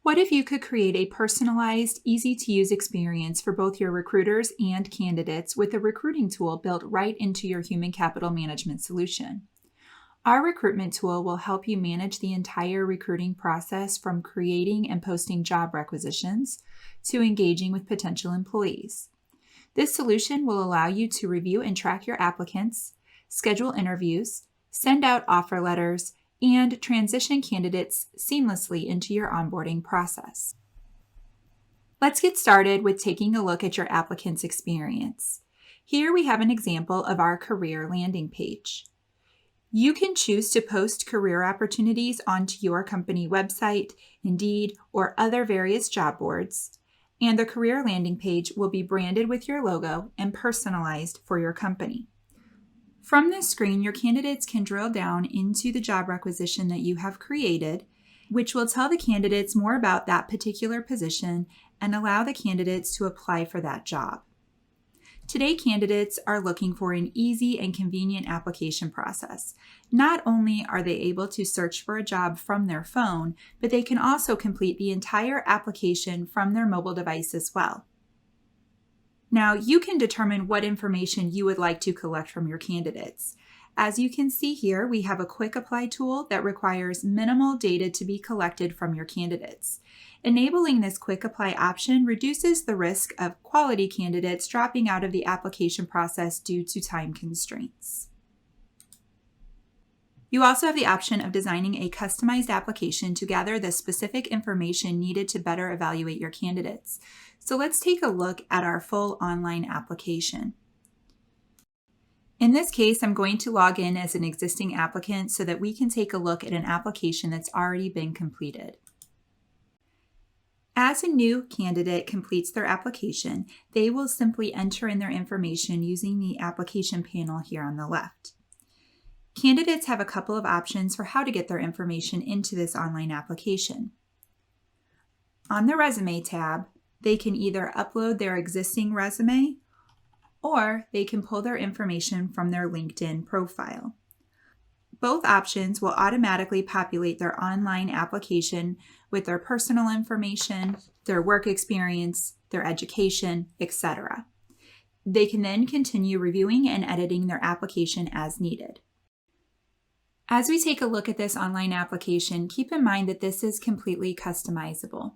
What if you could create a personalized, easy-to-use experience for both your recruiters and candidates with a recruiting tool built right into your human capital management solution? Our recruitment tool will help you manage the entire recruiting process from creating and posting job requisitions to engaging with potential employees. This solution will allow you to review and track your applicants, schedule interviews, send out offer letters, and transition candidates seamlessly into your onboarding process. Let's get started with taking a look at your applicant's experience. Here we have an example of our career landing page. You can choose to post career opportunities onto your company website, Indeed, or other various job boards, and the career landing page will be branded with your logo and personalized for your company. From this screen, your candidates can drill down into the job requisition that you have created, which will tell the candidates more about that particular position and allow the candidates to apply for that job. Today, candidates are looking for an easy and convenient application process. Not only are they able to search for a job from their phone, but they can also complete the entire application from their mobile device as well. Now, you can determine what information you would like to collect from your candidates. As you can see here, we have a quick apply tool that requires minimal data to be collected from your candidates. Enabling this quick apply option reduces the risk of quality candidates dropping out of the application process due to time constraints. You also have the option of designing a customized application to gather the specific information needed to better evaluate your candidates. So let's take a look at our full online application. In this case, I'm going to log in as an existing applicant so that we can take a look at an application that's already been completed. As a new candidate completes their application, they will simply enter in their information using the application panel here on the left. Candidates have a couple of options for how to get their information into this online application. On the Resume tab, they can either upload their existing resume or they can pull their information from their LinkedIn profile. Both options will automatically populate their online application with their personal information, their work experience, their education, etc. They can then continue reviewing and editing their application as needed. As we take a look at this online application, keep in mind that this is completely customizable,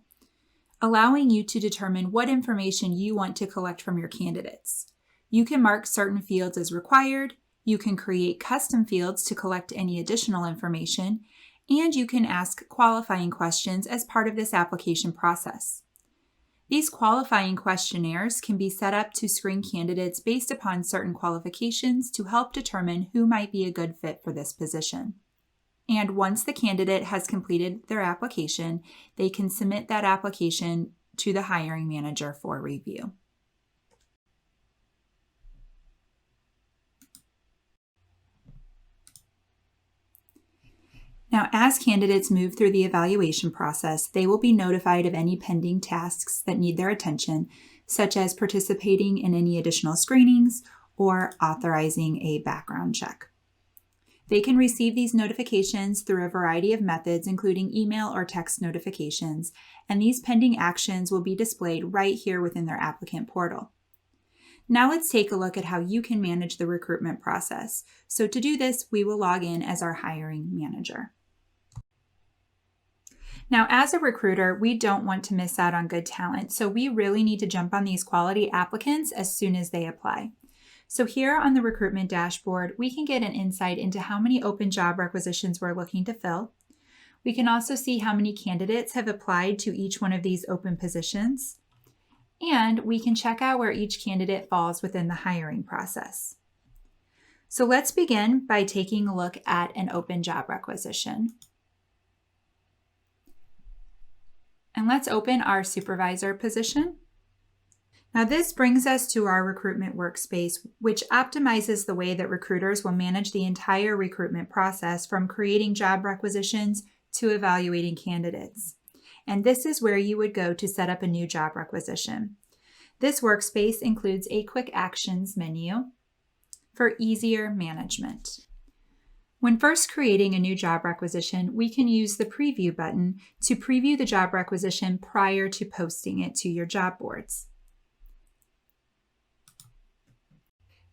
allowing you to determine what information you want to collect from your candidates. You can mark certain fields as required, you can create custom fields to collect any additional information, and you can ask qualifying questions as part of this application process. These qualifying questionnaires can be set up to screen candidates based upon certain qualifications to help determine who might be a good fit for this position. And once the candidate has completed their application, they can submit that application to the hiring manager for review. Now, as candidates move through the evaluation process, they will be notified of any pending tasks that need their attention, such as participating in any additional screenings or authorizing a background check. They can receive these notifications through a variety of methods, including email or text notifications, and these pending actions will be displayed right here within their applicant portal. Now let's take a look at how you can manage the recruitment process. So to do this, we will log in as our hiring manager. Now, as a recruiter, we don't want to miss out on good talent, so we really need to jump on these quality applicants as soon as they apply. So here on the Recruitment Dashboard, we can get an insight into how many open job requisitions we're looking to fill. We can also see how many candidates have applied to each one of these open positions. And we can check out where each candidate falls within the hiring process. So let's begin by taking a look at an open job requisition. And let's open our supervisor position. Now this brings us to our Recruitment Workspace, which optimizes the way that recruiters will manage the entire recruitment process from creating job requisitions to evaluating candidates. And this is where you would go to set up a new job requisition. This workspace includes a quick actions menu for easier management. When first creating a new job requisition, we can use the preview button to preview the job requisition prior to posting it to your job boards.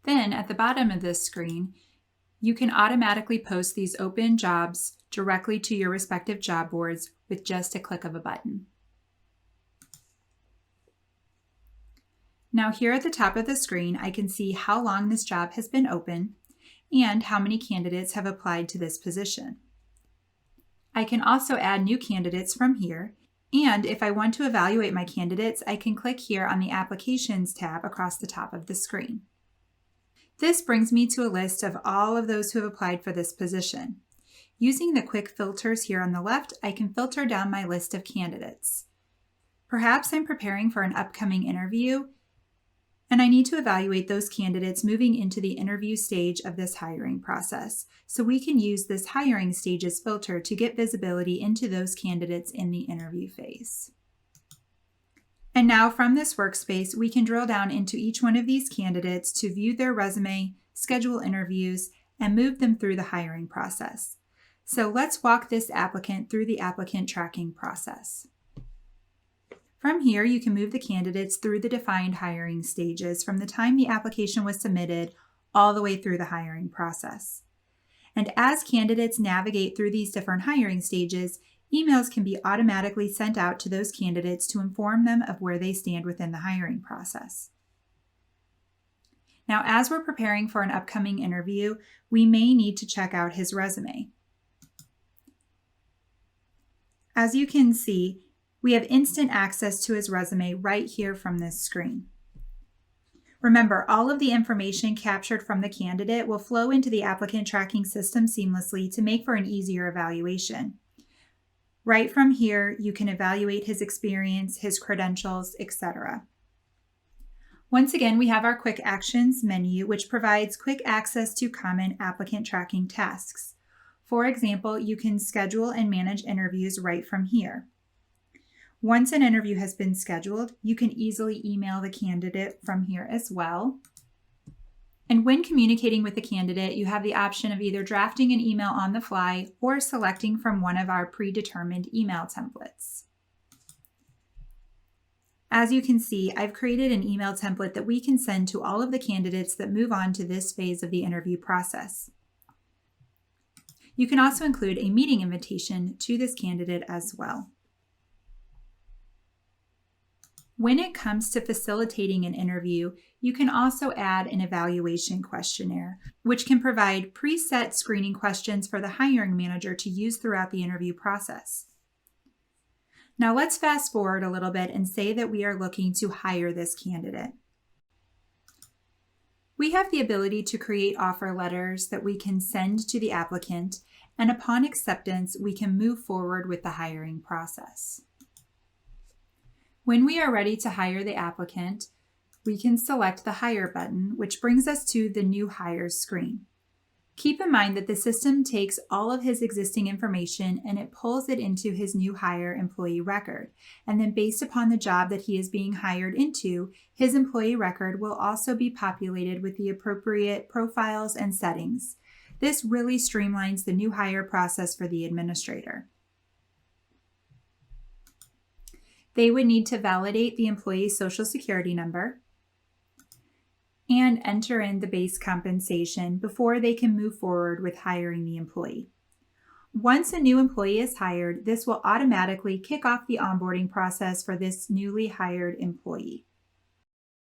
Then at the bottom of this screen, you can automatically post these open jobs directly to your respective job boards with just a click of a button. Now here at the top of the screen, I can see how long this job has been open and how many candidates have applied to this position. I can also add new candidates from here, and if I want to evaluate my candidates, I can click here on the Applications tab across the top of the screen. This brings me to a list of all of those who have applied for this position. Using the quick filters here on the left, I can filter down my list of candidates. Perhaps I'm preparing for an upcoming interview, and I need to evaluate those candidates moving into the interview stage of this hiring process. So we can use this hiring stages filter to get visibility into those candidates in the interview phase. And now from this workspace, we can drill down into each one of these candidates to view their resume, schedule interviews, and move them through the hiring process. So let's walk this applicant through the applicant tracking process. From here, you can move the candidates through the defined hiring stages from the time the application was submitted all the way through the hiring process. And as candidates navigate through these different hiring stages, emails can be automatically sent out to those candidates to inform them of where they stand within the hiring process. Now, as we're preparing for an upcoming interview, we may need to check out his resume. As you can see, we have instant access to his resume right here from this screen. Remember, all of the information captured from the candidate will flow into the applicant tracking system seamlessly to make for an easier evaluation. Right from here, you can evaluate his experience, his credentials, etc. Once again, we have our Quick Actions menu, which provides quick access to common applicant tracking tasks. For example, you can schedule and manage interviews right from here. Once an interview has been scheduled, you can easily email the candidate from here as well. And when communicating with the candidate, you have the option of either drafting an email on the fly or selecting from one of our predetermined email templates. As you can see, I've created an email template that we can send to all of the candidates that move on to this phase of the interview process. You can also include a meeting invitation to this candidate as well. When it comes to facilitating an interview, you can also add an evaluation questionnaire, which can provide preset screening questions for the hiring manager to use throughout the interview process. Now let's fast forward a little bit and say that we are looking to hire this candidate. We have the ability to create offer letters that we can send to the applicant, and upon acceptance, we can move forward with the hiring process. When we are ready to hire the applicant, we can select the Hire button, which brings us to the New Hires screen. Keep in mind that the system takes all of his existing information and it pulls it into his new hire employee record. And then based upon the job that he is being hired into, his employee record will also be populated with the appropriate profiles and settings. This really streamlines the new hire process for the administrator. They would need to validate the employee's Social Security number and enter in the base compensation before they can move forward with hiring the employee. Once a new employee is hired, this will automatically kick off the onboarding process for this newly hired employee.